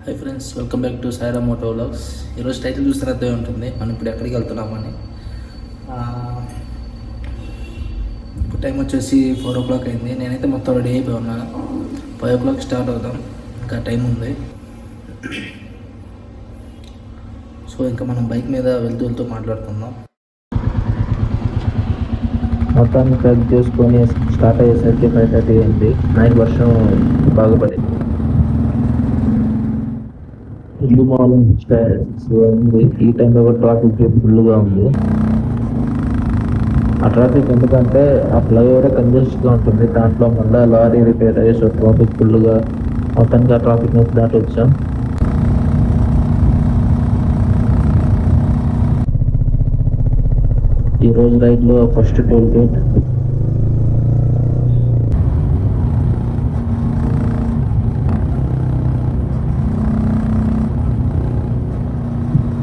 Hi friends, welcome back to Saira moto vlogs. ఈరోజు title చూస్తే అర్థమే ఉంటుంది మనం ఇప్పుడు ఎక్కడికి వెళ్తున్నామని. ఇప్పుడు టైం వచ్చేసి 4 o'clock అయింది. నేనైతే మొత్తం రెడీ అయిపోయి ఉన్నాను. 5 o'clock స్టార్ట్ అవుతాం, ఇంకా టైం ఉంది. సో ఇంకా మనం బైక్ మీద వెళ్తూ మాట్లాడుకుందాం. మొత్తాన్ని ప్యాక్ చేసుకొని స్టార్ట్ అయ్యేసరికి 5:30 అయింది. నైట్ వర్షం బాగా పడింది. ఇల్లు ఉంది. ఈ టైంలో కూడా ట్రాఫిక్ ఫుల్గా ఉంది. ఆ ట్రాఫిక్ ఎందుకంటే ఆ ఫ్లైఓవర్ కంజెస్ట్గా ఉంటుంది. దాంట్లో మళ్ళీ లారీ రిపేర్ అయ్యి సో ట్రాఫిక్ ఫుల్గా మొత్తానికి ఆ ట్రాఫిక్ నుంచి దాటి వచ్చాం. ఈరోజు రైడ్లో ఫస్ట్ టోల్ గేట్.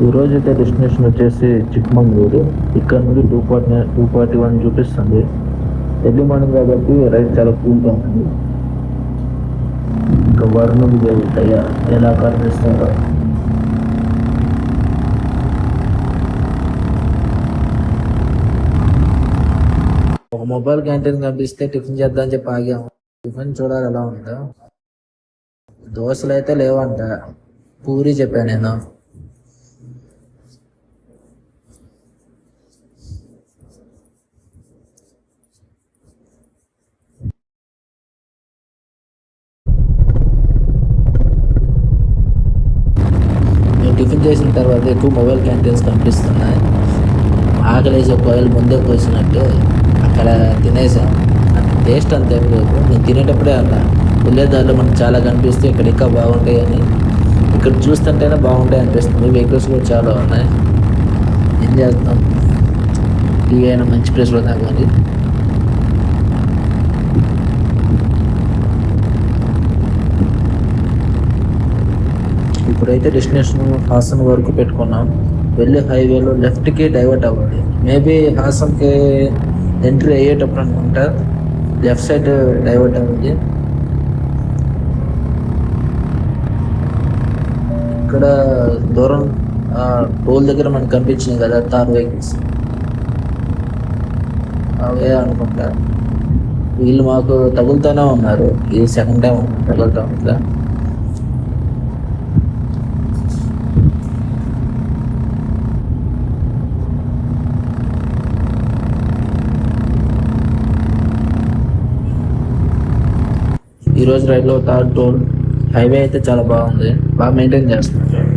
ఈరోజు అయితే డెస్టినేషన్ వచ్చేసి చిక్మంగళూరు. ఇక్కడ నుండి 241 చూపిస్తుంది. ఎర్లీ మార్నింగ్ కాబట్టి రైడ్ చాలా కూల్గా ఉంది. ఇంకా వరుణుడు జరుగుతాయా ఎలా కనిపిస్తారో. ఒక మొబైల్ క్యాంటీన్ కనిపిస్తే టిఫిన్ చేద్దామని చెప్పి ఆగాము. టిఫిన్ చూడాలి ఎలా ఉందో. దోశలు అయితే లేవంట, పూరి చెప్పాను నేను. టిఫిన్ చేసిన తర్వాత ఎక్కువ మొబైల్ క్యాంటీన్స్ కనిపిస్తున్నాయి. ఆకలేసి కోయలు ముందే కోసినట్టు అక్కడ తినేసాం. టేస్ట్ అంత ఏం లేదు. నేను తినేటప్పుడే అన్నా వెళ్ళేదారిలో మనకు చాలా కనిపిస్తే ఇక్కడ ఇంకా బాగుంటాయని. ఇక్కడ చూస్తుంటేనే బాగుంటాయి అనిపిస్తుంది. వెహికల్స్ కూడా చాలా ఉన్నాయి. ఏం చేస్తాం, ఇవి అయినా మంచి ప్లేస్లో తాగాలి. ఇప్పుడైతే డెస్టినేషన్ హాసన్ వరకు పెట్టుకున్నాం. వెళ్ళే హైవేలో లెఫ్ట్కి డైవర్ట్ అవ్వాలి. మేబీ హాసన్కి ఎంట్రీ అయ్యేటప్పుడు అనుకుంటా లెఫ్ట్ సైడ్ డైవర్ట్ అవ్వాలి. ఇక్కడ దూరం టోల్ దగ్గర మనకు కనిపించింది కదా తార్ వెహికల్స్, అవే అనుకుంటా. వీళ్ళు మాకు తగులుతూనే ఉన్నారు. ఇది సెకండ్ టైం తగులుతా ఉందా. ఈరోజు రైడ్లో థర్డ్ టోల్. హైవే అయితే చాలా బాగుంది, బాగా మెయింటైన్ చేస్తున్నారు.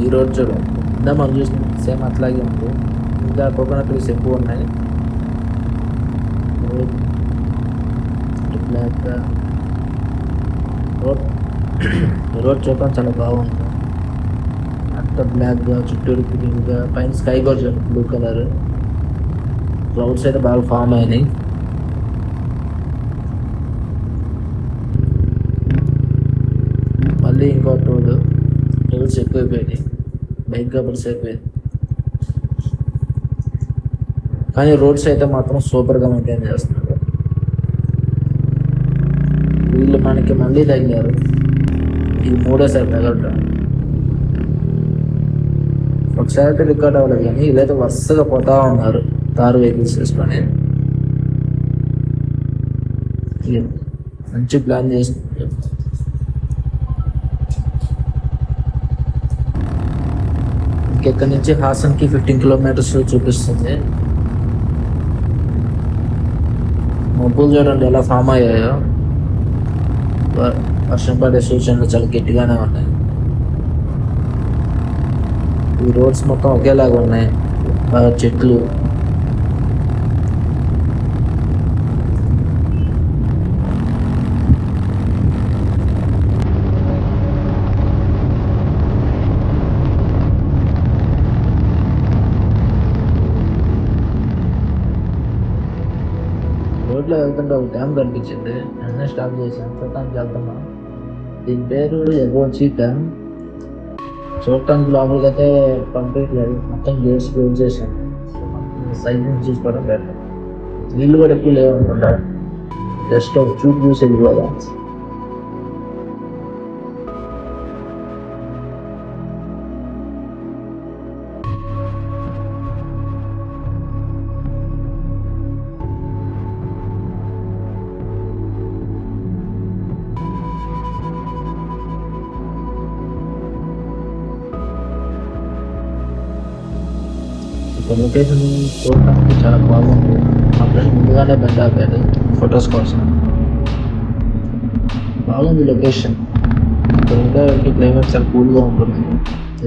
ఈ రోడ్ చూడండి, ఇందా మనం చూసిన సేమ్ అట్లాగే ఉంది. ఇంకా కోకోనట్ ట్రీస్ ఎక్కువ ఉన్నాయి. బ్లాక్ రోడ్ చూడటం చాలా బాగుంది. అంత బ్లాక్గా చుట్టూరు గ్రీన్గా, పైన స్కై కూడా చూడండి బ్లూ కలర్. క్లౌడ్స్ అయితే బాగా ఫామ్ అయినాయి. మళ్ళీ ఇంకో టోల్స్ ఎక్కువైపోయినాయి. బైక్ కాబట్టి సరిపోయింది. కానీ రోడ్స్ అయితే మాత్రం సూపర్గా మెయింటైన్ చేస్తున్నారు. వీళ్ళు మనకి మళ్ళీ తగిలారు. ఇది మూడోసారి తగలటం. ఒకసారి అయితే రికార్డ్ అవ్వలేదు, కానీ వీళ్ళైతే వరుసగా పోతా ఉన్నారు తారు వెహికల్స్ చేసుకొని. మంచి ప్లాన్ చేస్తున్నారు. ఇక్కడ నుంచి హాసన్కి 15 kilometers చూపిస్తుంది. మబ్బులు చూడండి ఎలా ఫామ్ అయ్యాయో. వర్షం పడే సూచనలు చాలా గట్టిగానే ఉన్నాయి. ఈ రోడ్స్ మొత్తం ఒకేలాగా ఉన్నాయి, బాగా చెట్లు. రోడ్లో వెళ్తుంటే ఒక డ్యామ్ కనిపించింది, వెంటనే స్టాప్ చేశాను, చూడటానికి వెళ్తున్నాం. దీని పేరు ఎగోచి డ్యామ్. చూడటానికి లోపలికి అయితే పంపించలేదు, మొత్తం గేట్స్ క్లోజ్ చేశాను. సైడ్ నుంచి చూసుకోవడం బెటర్. నీళ్ళు కూడా ఎక్కువ లేవు అనుకుంటా, జస్ట్ ఒక చూపు చూసి వెళ్ళిపోదా. ఒక లొకేషన్ చూడటానికి చాలా బాగుంది. మా ఫ్రెండ్ ముందుగానే బండి ఆపాడు ఫొటోస్ కోసం. బాగుంది లొకేషన్. ఇక్కడ ఉంటే క్లైమేట్ చాలా కూల్గా ఉంటుంది,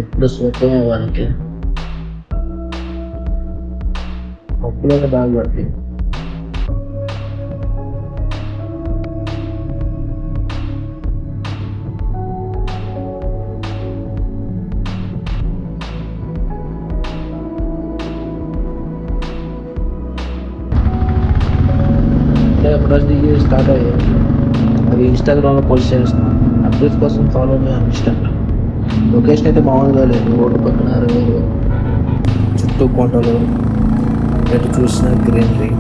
ఎప్పుడు స్వచ్ఛమే వాళ్ళకి. పప్పులోనే బాగా పడుతుంది. ఫొటోస్ దిగి స్టార్ట్ అయ్యాయి. అవి ఇన్స్టాగ్రామ్లో పోస్ట్ చేస్తున్నాను, అప్డేట్స్ కోసం ఫాలో మీ ఇన్స్టాగ్రామ్. లొకేషన్ అయితే మామూలుగా లేదు, రోడ్డు పక్కన రివర్, చుట్టూ కొండలు, ఎటు చూసిన గ్రీనరీ.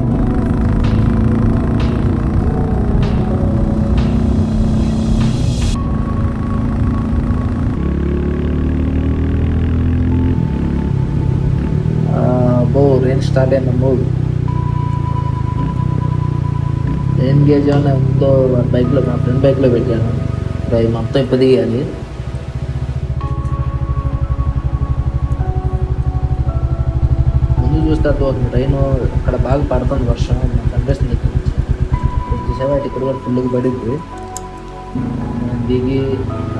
రెయిన్ స్టార్ట్ అయిన మూడు రెయిన్ గేజ్ అని ముందు బైక్లో, మా ఫ్రెండ్ బైక్లో పెట్టాను. అవి మొత్తం ఇప్పుడు దిగాలి. ముందు చూస్తే అర్థమవుతుంది, ట్రైన్ అక్కడ బాగా పడుతుంది, వర్షం కనిపిస్తుంది. ఇక్కడ నుంచి చూసేవా, ఇక్కడ కూడా ఫుల్గా పడింది. దిగి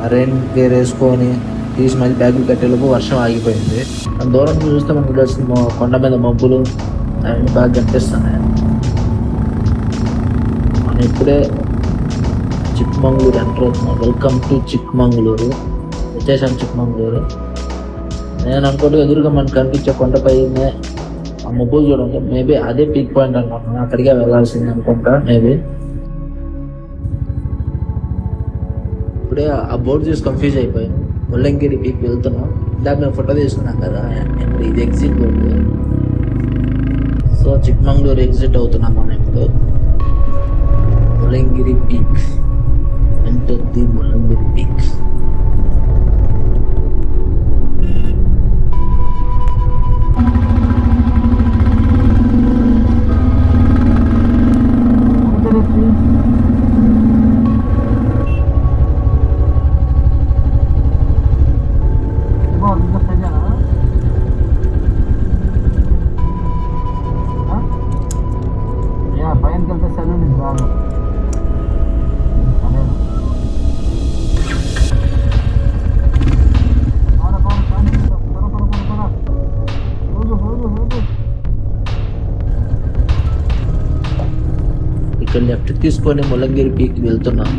ఆ రెయిన్ గేర్ వేసుకొని తీసి మళ్ళీ బ్యాగులు కట్టేలోపు వర్షం ఆగిపోయింది. దూరం చూస్తే మనకు తెలిసిన కొండ మీద మబ్బులు అవన్నీ బాగా కనిపిస్తున్నాయి. మనం ఇప్పుడే చిక్మంగళూరు ఎంటర్ అవుతున్నాం. Welcome to Chikmagalur. వచ్చేసాం చిక్మంగళూరు. నేను అనుకుంటూ ఎదురుగా మనకు కనిపించే కొండపైనే ఆ మబ్బులు చూడండి, మేబీ అదే పీక్ పాయింట్ అనుకుంటున్నాను, అక్కడికే వెళ్ళాల్సింది అనుకుంటా మేబీ. ఇప్పుడే ఆ బోర్డు చూసి కన్ఫ్యూజ్ అయిపోయాను. ముల్లంగిరి పీక్ వెళ్తున్నాం. ఇందాక మేము ఫోటో తీసుకున్నాం కదా, ఇది exit board. So Chikmagalur exit అవుతున్నాం మనం ఇప్పుడు. ముల్లంగిరి పీక్, ఎంటర్ ది ముల్లంగిరి పీక్. ఇక్కడ లెఫ్ట్ తీసుకొని ముల్లంగిరి పీక్ వెళ్తున్నాం.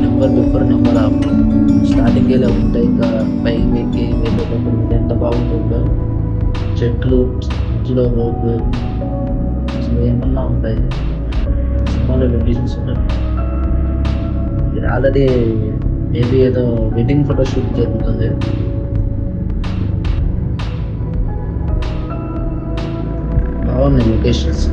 Number before number of starting ఇలా ఉంటాయి. ఇంకా పైకి ఎక్కి వెళ్ళేటప్పుడు ఎంత బాగుంటుందో, చెట్లు, మధ్యలో రోడ్డు, అసలు ఏమన్నా ఉంటాయి. సినిమాలో లొకేషన్స్ ఉంటాయి. ఇది ఆల్రెడీ మేబీ ఏదో వెడ్డింగ్ ఫోటోషూట్ జరుగుతుంది. బాగున్నాయి లొకేషన్స్.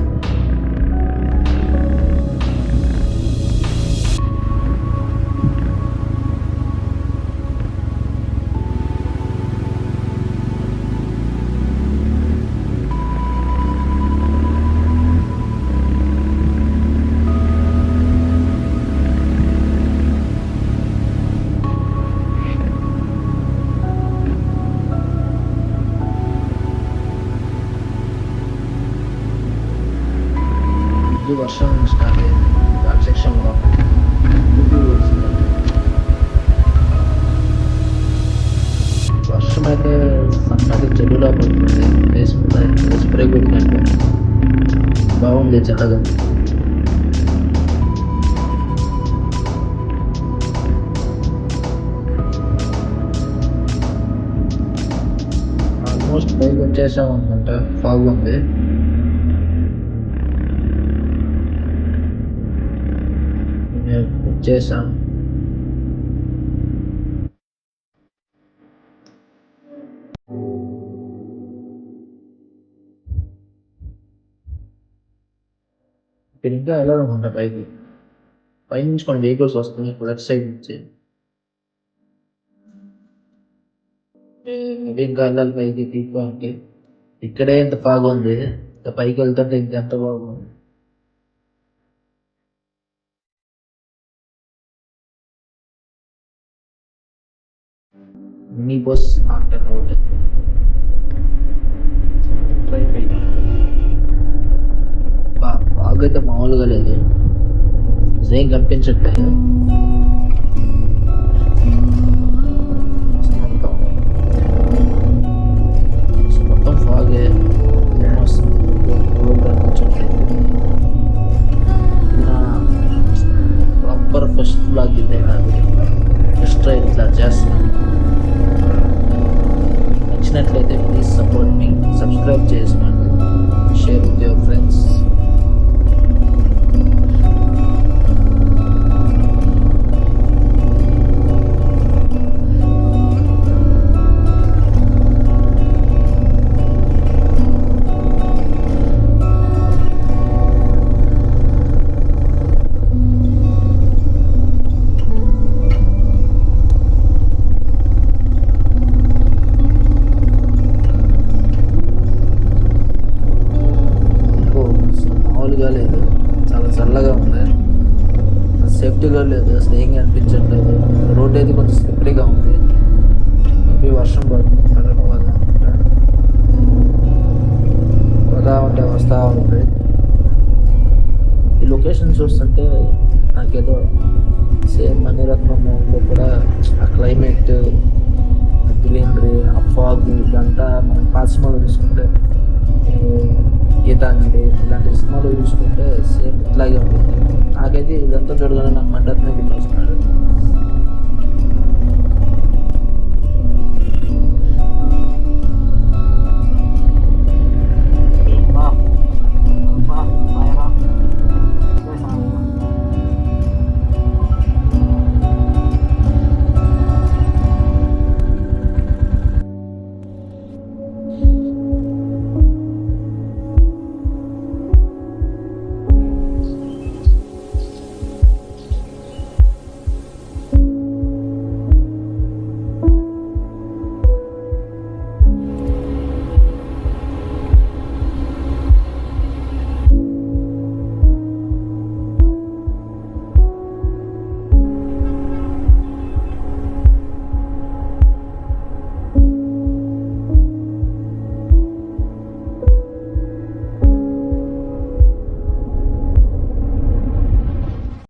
ఇది వర్షం స్టార్ట్ అయింది ఘాట్ సెక్షన్లో. వర్షం అయితే సన్నది చెడులా పడుతుంది, వేసుకుంటాయి స్ప్రే కొట్టినట్టు. బాగుంది చల్లగా. ఆల్మోస్ట్ పైకి వచ్చేసాం అనమాట, ఫాగ్ ఉంది. వచ్చేసాం. ఇక్కడ ఇంకా వెళ్ళాలనుకుంటా పైకి. పైనుంచి కొన్ని వెహికల్స్ వస్తున్నాయి లెఫ్ట్ సైడ్ నుంచి. ఇంకా వెళ్ళాలి పైకి తీసుకోవాలి. ఇక్కడే ఇంత బాగుంది, ఇంకా పైకి వెళ్తుంటే ఇంకెంత బాగుంది. మినీ బస్ ఒకటి బాగా అయితే మామూలుగా లేదు, ఏం కనిపించట్లేదు. మొత్తం ఫాగే వస్తుంది, కనిపించట్లేదు. ప్రాపర్ ఫస్ట్ బ్లాగ్ ఇదే కాదు, ఫస్ట్ ట్రై ఇట్లా చేస్తున్నాను. నచ్చినట్లయితే ప్లీజ్ సపోర్ట్ మీ, సబ్స్క్రైబ్ చేసుకోండి, షేర్ విత్ యువర్ ఫ్రెండ్స్. లేదు, చాలా చల్లగా ఉంది, సేఫ్టీగా లేదు, అసలు ఏం కనిపించట్లేదు. రోడ్ అయితే కొంచెం స్లిప్పరీగా ఉంది, మేబీ వర్షం పడుతుంది. వదా ఉంటే వస్తూ ఉంది. ఈ లొకేషన్ చూస్తుంటే నాకేదో సేమ్ మణిరత్నంలో కూడా ఆ క్లైమేట్, గ్రీనరీ, ఆ ఫాగ్, ఇదంతా మనం పాత సినిమాలో చూసుకుంటే, గీతాంజలి ఇలాంటి సినిమాలు చూసుకుంటే సేమ్ ఇట్లాగే ఉంటుంది. నాకైతే ఇదంతా చూడగానే నాకు మణిరత్నం గుర్తొస్తున్నాడు.